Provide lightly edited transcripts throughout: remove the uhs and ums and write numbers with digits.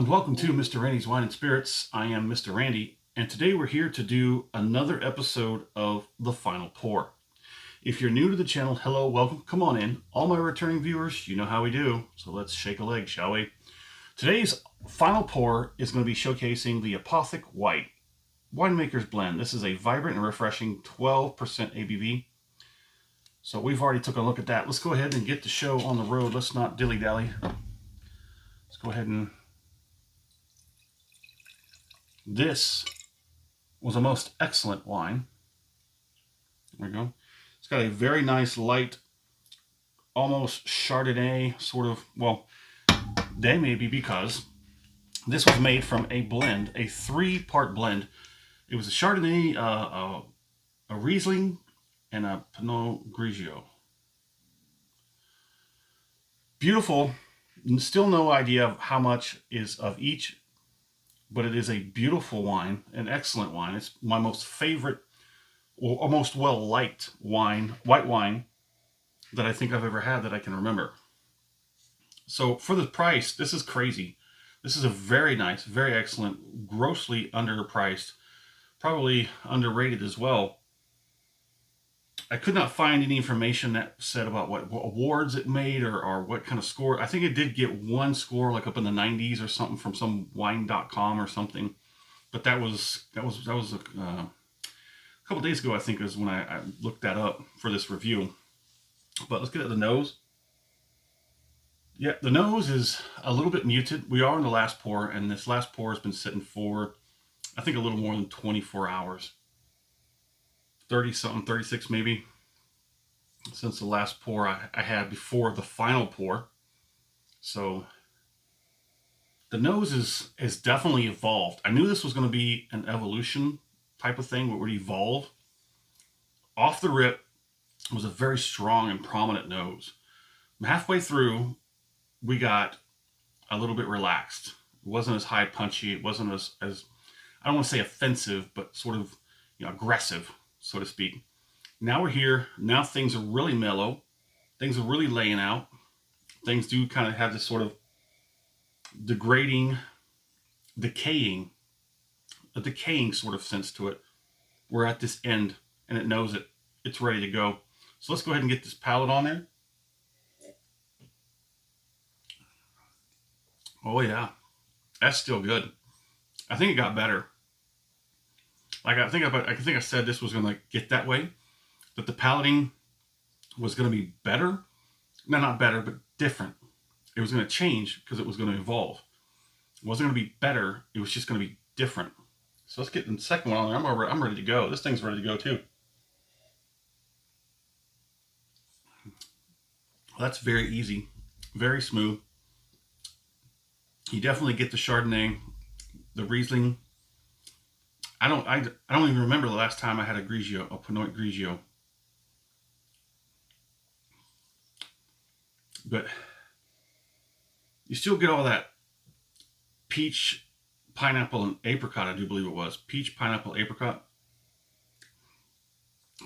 and welcome to Mr. Randy's Wine and Spirits. I am Mr. Randy, and today we're here to do another episode of The Final Pour. If you're new to the channel, hello, welcome, come on in. All my returning viewers, you know how we do, so let's shake a leg, shall we? Today's Final Pour is going to be showcasing the Apothic White Winemaker's Blend. This is a vibrant and refreshing 12% ABV. So we've already took a look at that. Let's go ahead and get the show on the road. Let's not dilly-dally. Let's go ahead and... This was a most excellent wine. There we go. It's got a very nice light, almost Chardonnay sort of, well, they may be because this was made from a blend, a 3-part blend. It was a Chardonnay, a Riesling, and a Pinot Grigio. Beautiful. Still no idea of how much is of each, but it is a beautiful wine, an excellent wine. It's my most favorite, or most well-liked wine, white wine, that I think I've ever had that I can remember. So for the price, this is crazy. This is a very nice, very excellent, grossly underpriced, probably underrated as well. I could not find any information that said about what awards it made or what kind of score. I think it did get one score like up in the 90s or something from some wine.com or something. But that was a couple days ago, I think, is when I looked that up for this review. But let's get at the nose. Yeah, the nose is a little bit muted. We are in the last pour, and this last pour has been sitting for, I think, a little more than 24 hours. 30 something, 36 maybe, since the last pour I had before the final pour. So the nose is definitely evolved. I knew this was going to be an evolution type of thing, what would evolve. Off the rip, it was a very strong and prominent nose. Halfway through, we got a little bit relaxed. It wasn't as high punchy. It wasn't as I don't want to say offensive, but sort of, aggressive, so to speak. Now we're here. Now things are really mellow. Things are really laying out. Things do kind of have this sort of decaying sort of sense to it. We're at this end, and it knows it. It's ready to go. So let's go ahead and get this palate on there. Oh yeah, that's still good. I think it got better. Like I think I said this was going to get that way, that the palating was going to be better. No, not better, but different. It was going to change because it was going to evolve. It wasn't going to be better. It was just going to be different. So let's get the second one on there. I'm ready to go. This thing's ready to go too. Well, that's very easy, very smooth. You definitely get the Chardonnay, the Riesling. I don't even remember the last time I had a Grigio, a Pinot Grigio. But you still get all that peach, pineapple, and apricot, I do believe it was. Peach, pineapple, apricot.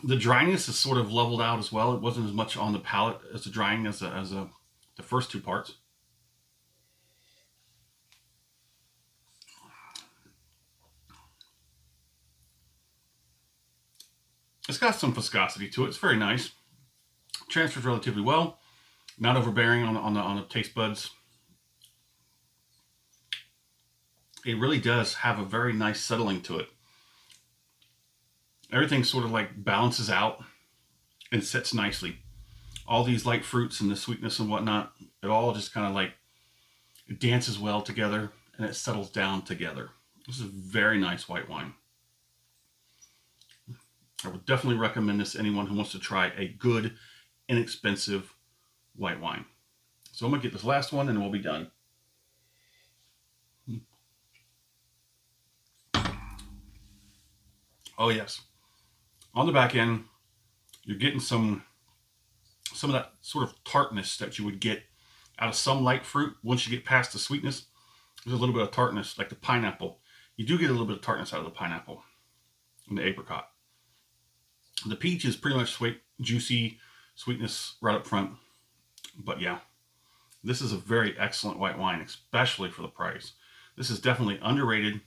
The dryness is sort of leveled out as well. It wasn't as much on the palate as the drying as the first two parts. It's got some viscosity to it. It's very nice. Transfers relatively well. Not overbearing on the taste buds. It really does have a very nice settling to it. Everything sort of like balances out and sits nicely. All these light fruits and the sweetness and whatnot, it all just kind of like it dances well together and it settles down together. This is a very nice white wine. I would definitely recommend this to anyone who wants to try a good, inexpensive white wine. So I'm going to get this last one and we'll be done. Oh yes. On the back end, you're getting some of that sort of tartness that you would get out of some light fruit. Once you get past the sweetness, there's a little bit of tartness, like the pineapple. You do get a little bit of tartness out of the pineapple and the apricot. The peach is pretty much sweet, juicy sweetness right up front. But yeah, this is a very excellent white wine, especially for the price. This is definitely underrated,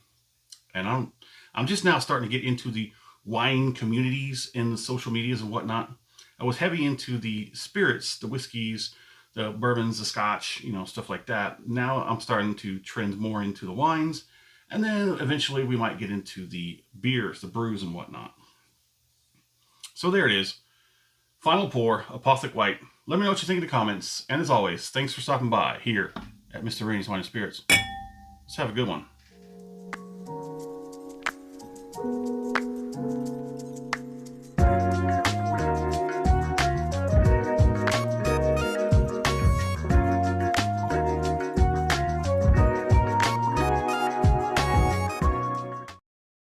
and I'm just now starting to get into the wine communities in the social medias and whatnot. I was heavy into the spirits, the whiskeys, the bourbons, the scotch, you know, stuff like that. Now I'm starting to trend more into the wines, and then eventually we might get into the beers, the brews and whatnot. So there it is. Final pour, Apothic White. Let me know what you think in the comments. And as always, thanks for stopping by here at Mr. Randy's Wine and Spirits. Let's have a good one.